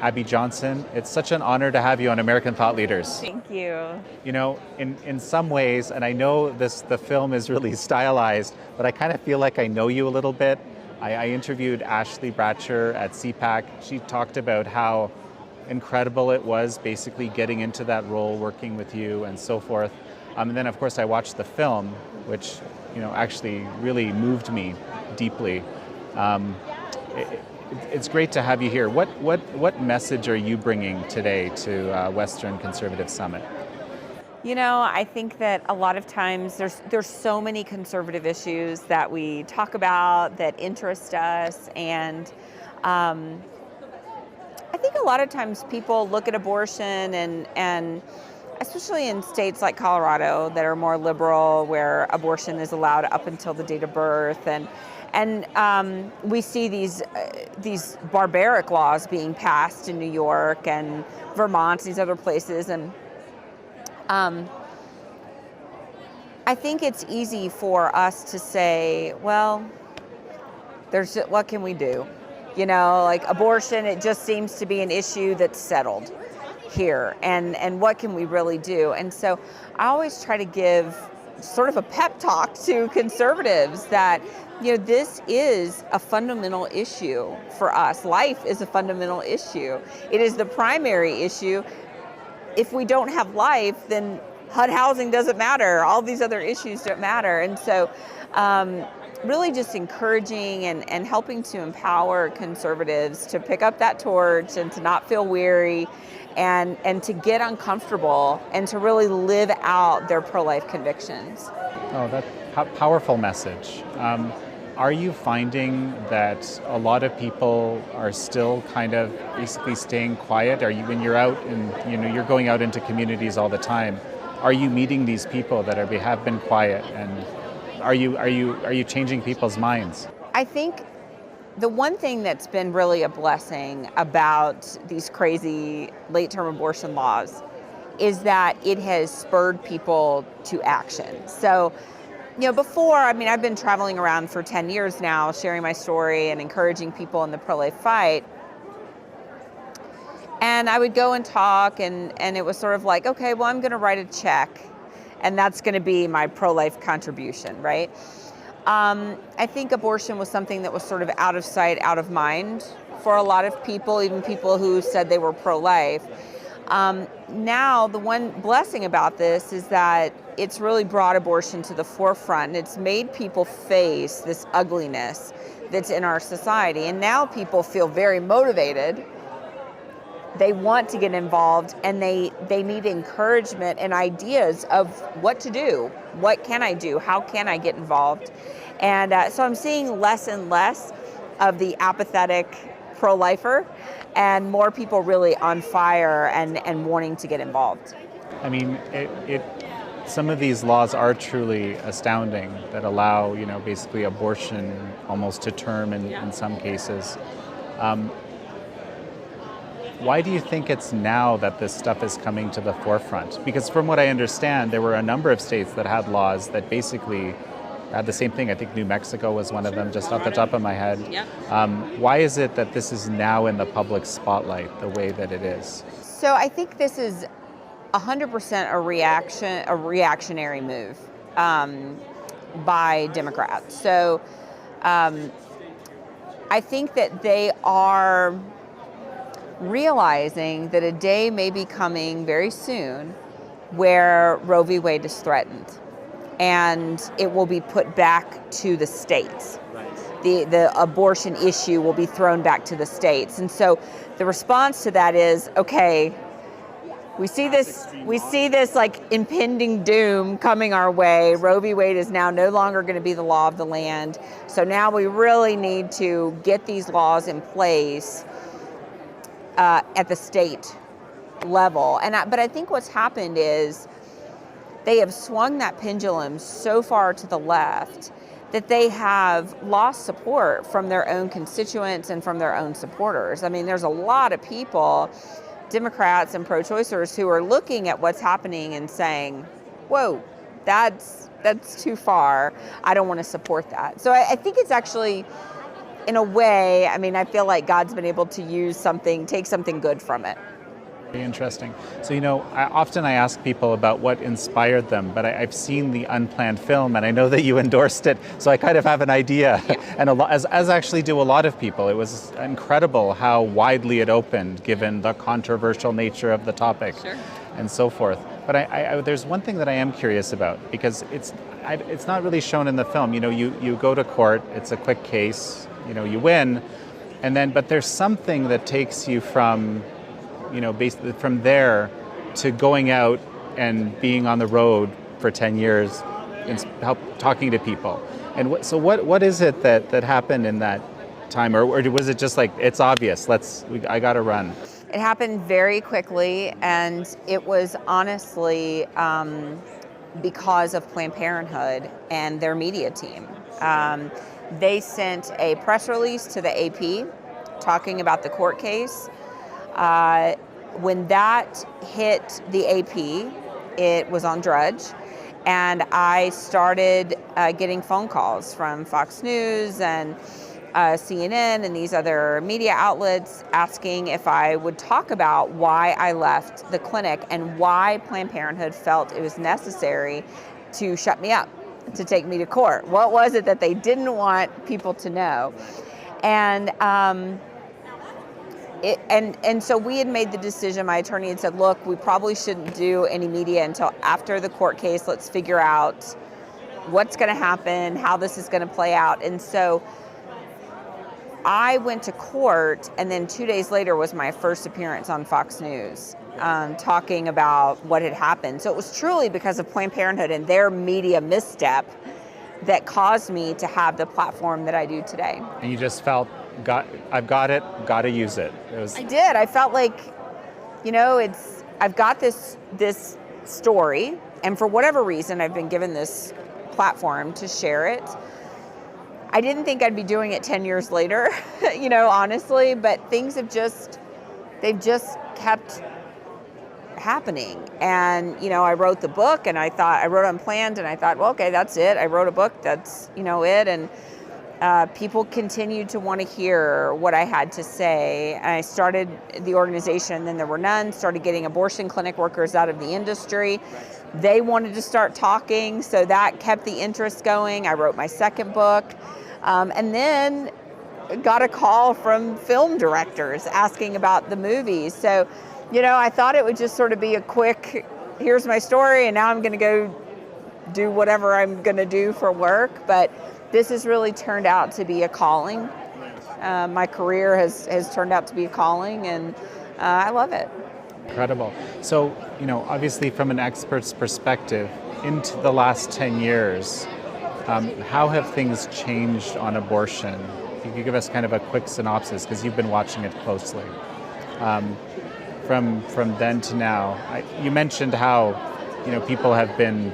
Abby Johnson, it's such an honor to have you on American Thought Leaders. Thank you. You know, in some ways, and I know the film is really stylized, but I kind of feel like I know you a little bit. I interviewed Ashley Bratcher at CPAC. She talked about how incredible it was basically getting into that role, working with you and so forth. And then of course I watched the film, which, you know, actually really moved me deeply. It's great to have you here. What message are you bringing today to Western Conservative Summit? You know, I think that a lot of times there's so many conservative issues that we talk about that interest us, and I think a lot of times people look at abortion and especially in states like Colorado that are more liberal, where abortion is allowed up until the date of birth, and we see these barbaric laws being passed in New York and Vermont, these other places, and I think it's easy for us to say, well, what can we do? You know, like abortion, it just seems to be an issue that's settled here, and what can we really do? And so I always try to give sort of a pep talk to conservatives that, you know, this is a fundamental issue for us. Life is a fundamental issue. It is the primary issue. If we don't have life, then HUD housing doesn't matter. All these other issues don't matter. And so really just encouraging and helping to empower conservatives to pick up that torch and to not feel weary and to get uncomfortable and to really live out their pro-life convictions. Oh, that's a powerful message. Are you finding that a lot of people are still kind of basically staying quiet? Are you, when you're out and you're going out into communities all the time, are you meeting these people that have been quiet, and are you changing people's minds? I think the one thing that's been really a blessing about these crazy late-term abortion laws is that it has spurred people to action. So, you know, before, I mean, I've been traveling around for 10 years now, sharing my story and encouraging people in the pro-life fight. And I would go and talk, and it was sort of like, okay, well, I'm going to write a check, and that's going to be my pro-life contribution, right? I think abortion was something that was sort of out of sight, out of mind for a lot of people, even people who said they were pro-life. Now, the one blessing about this is that it's really brought abortion to the forefront, and it's made people face this ugliness that's in our society. And now people feel very motivated. They want to get involved, and they need encouragement and ideas of what to do. What can I do? How can I get involved? And so I'm seeing less and less of the apathetic pro-lifer and more people really on fire and wanting to get involved. I mean, some of these laws are truly astounding that allow, basically abortion almost to term in some cases. Why do you think it's now that this stuff is coming to the forefront? Because from what I understand, there were a number of states that had laws that basically had the same thing. I think New Mexico was one of them, just off the top of my head. Yep. Why is it that this is now in the public spotlight the way that it is? So I think this is 100% a reactionary move by Democrats. So I think that they are realizing that a day may be coming very soon where Roe v. Wade is threatened, and it will be put back to the states. Right. The abortion issue will be thrown back to the states. And so the response to that is, okay, we see this like impending doom coming our way. Roe v. Wade is now no longer going to be the law of the land. So now we really need to get these laws in place at the state level. But I think what's happened is they have swung that pendulum so far to the left that they have lost support from their own constituents and from their own supporters. I mean, there's a lot of people, Democrats and pro-choicers, who are looking at what's happening and saying, whoa, that's too far. I don't want to support that. So I think it's in a way, I mean, I feel like God's been able to take something good from it. Very interesting. So, often I ask people about what inspired them, but I've seen the Unplanned film, and I know that you endorsed it, so I kind of have an idea. Yeah. And as actually do a lot of people. It was incredible how widely it opened, given the controversial nature of the topic. Sure. And so forth. But there's one thing that I am curious about, because it's not really shown in the film. You go to court, it's a quick case, you win, but there's something that takes you from basically from there to going out and being on the road for 10 years and talking to people. And what is it that happened in that time? Or was it just like, it's obvious, I got to run? It happened very quickly, and it was honestly because of Planned Parenthood and their media team. They sent a press release to the AP talking about the court case. When that hit the AP, it was on Drudge, and I started getting phone calls from Fox News and CNN and these other media outlets asking if I would talk about why I left the clinic and why Planned Parenthood felt it was necessary to shut me up, to take me to court. What was it that they didn't want people to know? And so we had made the decision, my attorney had said, look, we probably shouldn't do any media until after the court case. Let's figure out what's going to happen, how this is going to play out. And so I went to court, and then 2 days later was my first appearance on Fox News, talking about what had happened. So it was truly because of Planned Parenthood and their media misstep that caused me to have the platform that I do today. And you just felt, I've got it, got to use it. I did. I felt like, I've got this story, and for whatever reason, I've been given this platform to share it. I didn't think I'd be doing it 10 years later, honestly, but things they've just kept happening. And, I wrote the book, and I wrote Unplanned, and I thought, well, okay, that's it. I wrote a book, that's, it. And people continued to want to hear what I had to say. And I started the organization, then there were none, started getting abortion clinic workers out of the industry. They wanted to start talking, so that kept the interest going. I wrote my second book, and then got a call from film directors asking about the movies. So, I thought it would just sort of be a quick, here's my story, and now I'm going to go do whatever I'm going to do for work. But this has really turned out to be a calling. My career has turned out to be a calling, and I love it. Incredible. So, obviously from an expert's perspective, into the last 10 years, how have things changed on abortion? If you could give us kind of a quick synopsis, because you've been watching it closely. From then to now, you mentioned how, people have been,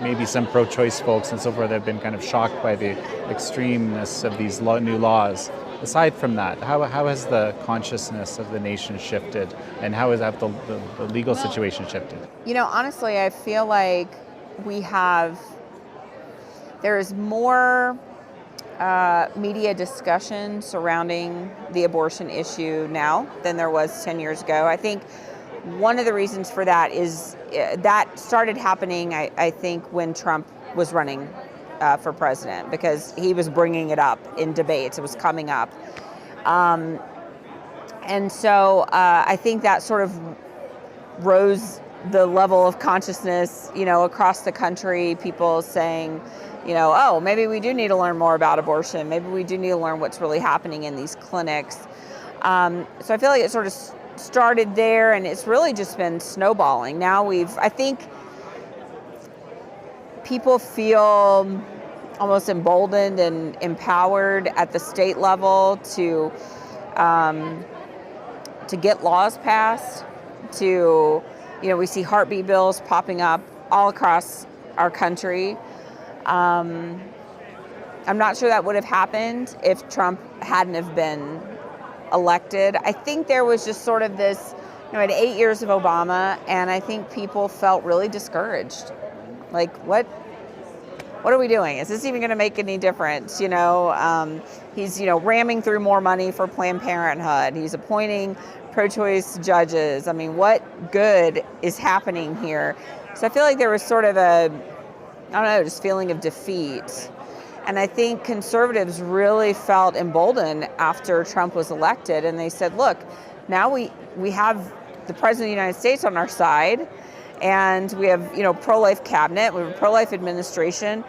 maybe some pro-choice folks and so forth, have been kind of shocked by the extremeness of these new laws. Aside from that, how has the consciousness of the nation shifted, and how has the legal situation shifted? Honestly, I feel like there is more media discussion surrounding the abortion issue now than there was 10 years ago. I think one of the reasons for that is that started happening, I think, when Trump was running for president, because he was bringing it up in debates. It was coming up. And so I think that sort of rose the level of consciousness, across the country, people saying, oh, maybe we do need to learn more about abortion. Maybe we do need to learn what's really happening in these clinics. So I feel like it sort of started there, and it's really just been snowballing. Now I think people feel almost emboldened and empowered at the state level to get laws passed, we see heartbeat bills popping up all across our country. I'm not sure that would have happened if Trump hadn't have been elected. I think there was just sort of this, I had 8 years of Obama, and I think people felt really discouraged. Like, what what are we doing? Is this even going to make any difference? He's, ramming through more money for Planned Parenthood. He's appointing pro-choice judges. I mean, what good is happening here? So I feel like there was sort of just feeling of defeat. And I think conservatives really felt emboldened after Trump was elected, and they said, look, now we have the President of the United States on our side, and we have, pro-life cabinet, we have a pro-life administration.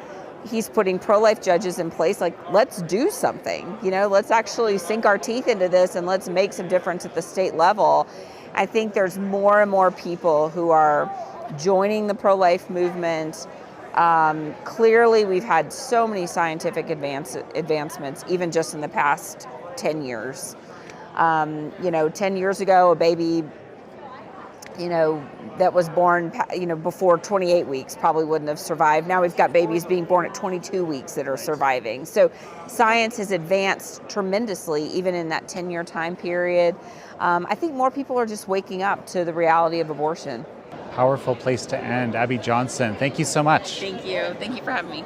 He's putting pro-life judges in place. Like, let's do something. Let's actually sink our teeth into this and let's make some difference at the state level. I think there's more and more people who are joining the pro-life movement. Clearly, we've had so many scientific advancements, even just in the past 10 years. 10 years ago, a baby, that was born, before 28 weeks probably wouldn't have survived. Now we've got babies being born at 22 weeks that are surviving. So science has advanced tremendously, even in that 10-year time period. I think more people are just waking up to the reality of abortion. Powerful place to end. Abby Johnson, thank you so much. Thank you. Thank you for having me.